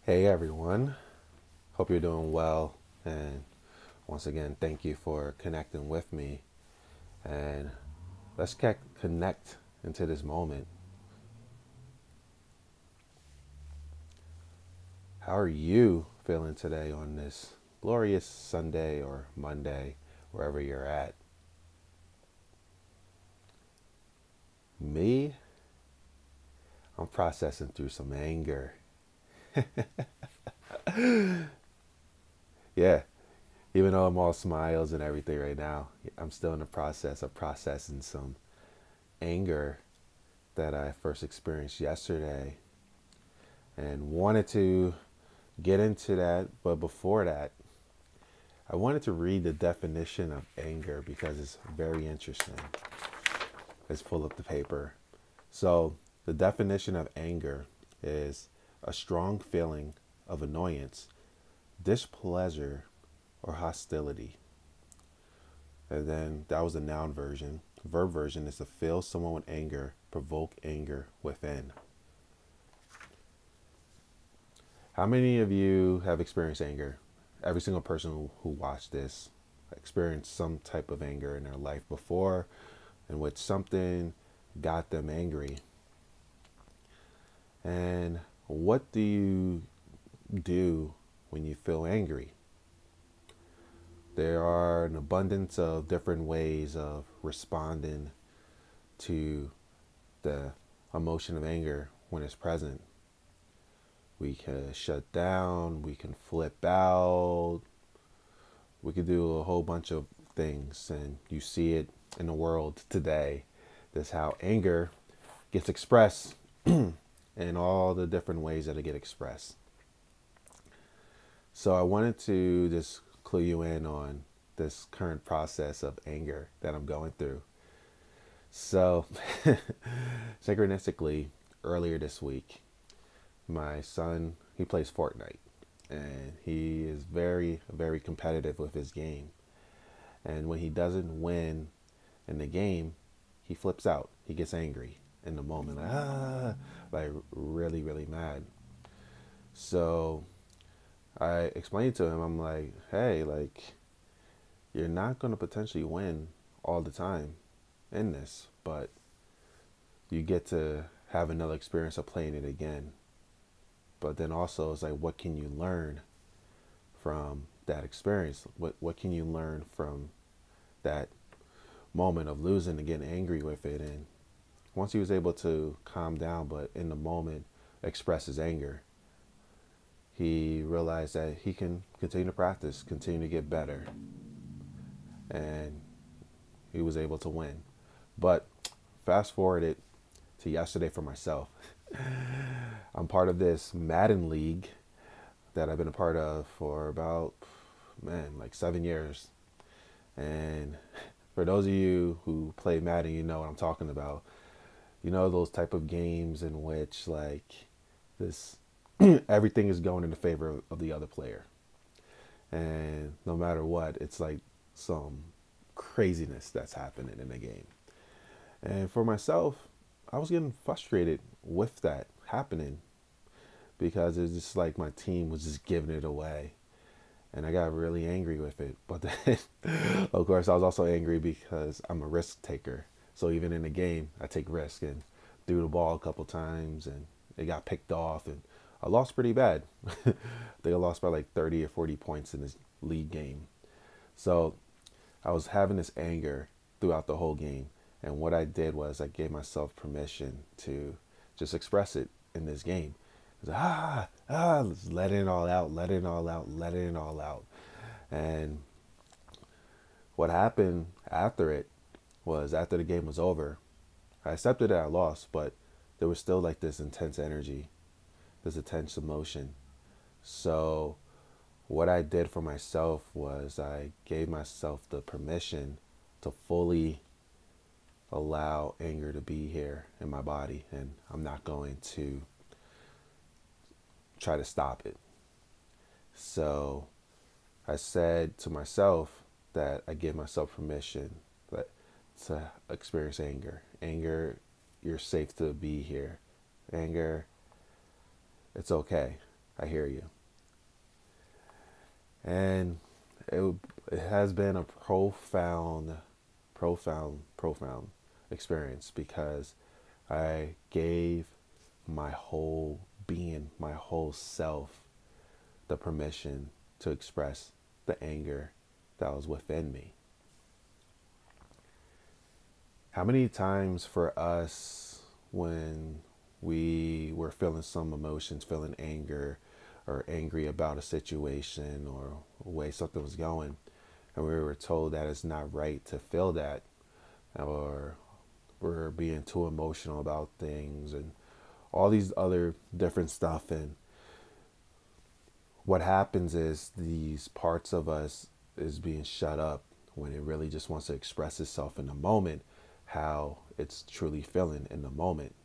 Hey everyone, hope you're doing well. And once again, thank you for connecting with me. And let's connect into this moment. How are you feeling today on this glorious Sunday or Monday, wherever you're at? Me, I'm processing through some anger. Yeah, even though I'm all smiles and everything right now, I'm still in the process of processing some anger that I first experienced yesterday and wanted to get into that. But before that, I wanted to read the definition of anger because it's very interesting. Let's pull up the paper. So, the definition of anger is a strong feeling of annoyance, displeasure, or hostility. And then that was the noun version. Verb version is to fill someone with anger, provoke anger within. How many of you have experienced anger? Every single person who watched this experienced some type of anger in their life before, in which something got them angry. And what do you do when you feel angry? There are an abundance of different ways of responding to the emotion of anger when it's present. We can shut down, we can flip out, we could do a whole bunch of things, and you see it in the world today. That's how anger gets expressed in all the different ways that it get expressed. So I wanted to just clue you in on this current process of anger that I'm going through. So synchronistically, earlier this week, my son, he plays Fortnite, and he is very, very competitive with his game. And when he doesn't win in the game, he flips out. He gets angry in the moment, like really, really mad. So I explained to him, I'm like, hey, like, you're not going to potentially win all the time in this, but you get to have another experience of playing it again. But then also it's like, what can you learn from that experience? What can you learn from that moment of losing and getting angry with it? And once he was able to calm down, but in the moment express his anger, he realized that he can continue to practice, continue to get better, and he was able to win. But fast forward it to yesterday for myself. I'm part of this Madden league that I've been a part of for about, like 7 years. And for those of you who play Madden, you know what I'm talking about. You know those type of games in which like this everything is going in the favor of the other player. And no matter what, it's like some craziness that's happening in the game. And for myself, I was getting frustrated with that happening because it's just like my team was just giving it away. And I got really angry with it. But then, of course, I was also angry because I'm a risk taker. So even in the game, I take risk and threw the ball a couple times and it got picked off and I lost pretty bad. I think I lost by like 30 or 40 points in this league game. So I was having this anger throughout the whole game. And what I did was I gave myself permission to just express it in this game. It was just let it all out, let it all out, let it all out. And what happened after it was after the game was over, I accepted that I lost, but there was still like this intense energy, this intense emotion. So what I did for myself was I gave myself the permission to fully allow anger to be here in my body, and I'm not going to try to stop it. So I said to myself that I give myself permission to experience anger. You're safe to be here. Anger, it's okay. I hear you. And it, it has been a profound experience because I gave my whole being, my whole self, the permission to express the anger that was within me. How many times for us when we were feeling some emotions, feeling anger or angry about a situation or a way something was going, and we were told that it's not right to feel that, or we're being too emotional about things and all these other different stuff. And what happens is these parts of us is being shut up when it really just wants to express itself in the moment, how it's truly feeling in the moment.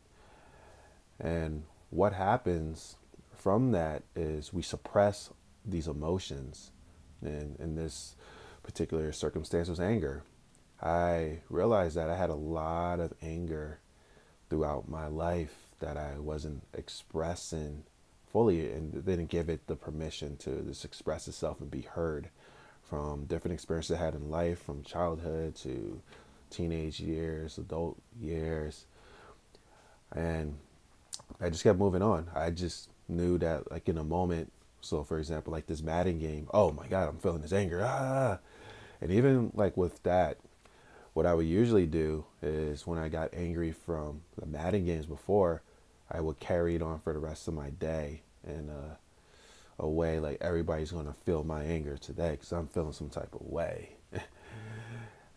And what happens from that is we suppress these emotions. And in this particular circumstance was anger. I realized that I had a lot of anger throughout my life that I wasn't expressing fully and didn't give it the permission to just express itself and be heard from different experiences I had in life, from childhood to teenage years, adult years. And I just kept moving on. I just knew that, like, in a moment, so for example, like this Madden game, oh my God, I'm feeling this anger. Ah. And even like with that, what I would usually do is when I got angry from the Madden games before, I would carry it on for the rest of my day in a way like everybody's going to feel my anger today because I'm feeling some type of way.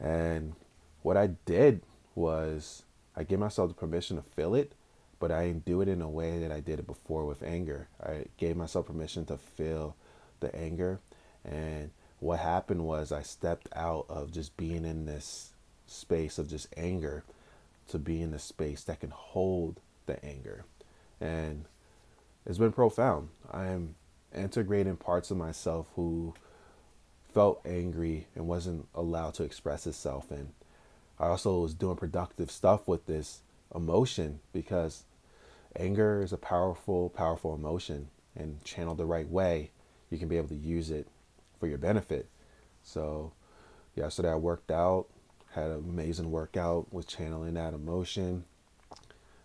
And what I did was I gave myself the permission to feel it, but I didn't do it in a way that I did it before with anger. I gave myself permission to feel the anger. And what happened was I stepped out of just being in this space of just anger to be in the space that can hold the anger. And it's been profound. I'm integrating parts of myself who felt angry and wasn't allowed to express itself. And I also was doing productive stuff with this emotion because anger is a powerful emotion, and channeled the right way, you can be able to use it for your benefit. So yesterday I worked out, had an amazing workout with channeling that emotion,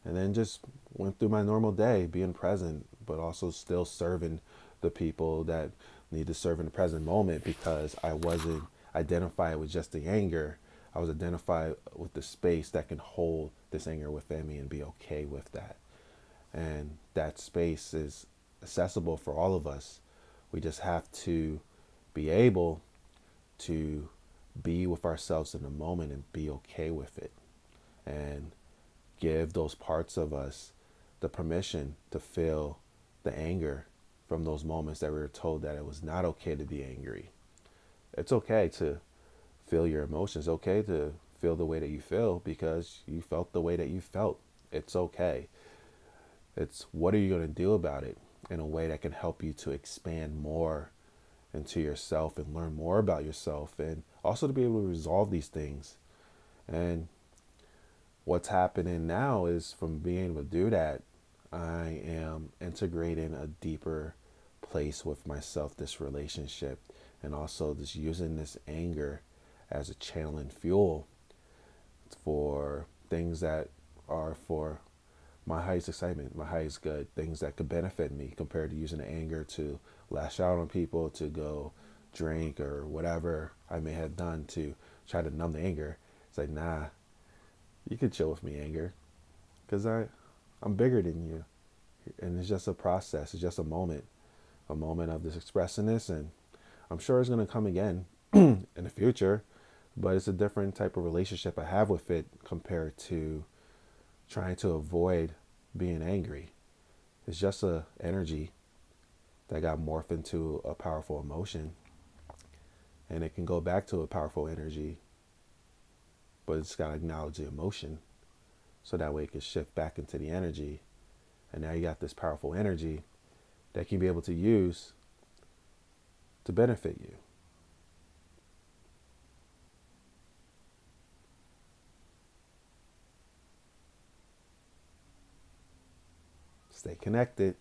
and then just went through my normal day being present, but also still serving the people that need to serve in the present moment because I wasn't identified with just the anger. I was identified with the space that can hold this anger within me and be okay with that. And that space is accessible for all of us. We just have to be able to be with ourselves in the moment and be okay with it. And give those parts of us the permission to feel the anger from those moments that we were told that it was not okay to be angry. It's okay to feel your emotions. It's okay to feel the way that you feel because you felt the way that you felt. It's okay. It's what are you going to do about it in a way that can help you to expand more into yourself and learn more about yourself, and also to be able to resolve these things. And what's happening now is from being able to do that, I am integrating a deeper place with myself, this relationship, and also just using this anger as a channeling fuel for things that are for my highest excitement, my highest good, things that could benefit me compared to using the anger to lash out on people, to go drink or whatever I may have done to try to numb the anger. It's like, nah, you could chill with me, anger, because I'm bigger than you. And it's just a process. It's just a moment of this expressing this. And I'm sure it's going to come again in the future, but it's a different type of relationship I have with it compared to trying to avoid being angry. It's just a energy that got morphed into a powerful emotion, and it can go back to a powerful energy, but it's got to acknowledge the emotion so that way it can shift back into the energy. And now you got this powerful energy that you can be able to use to benefit you. Stay connected.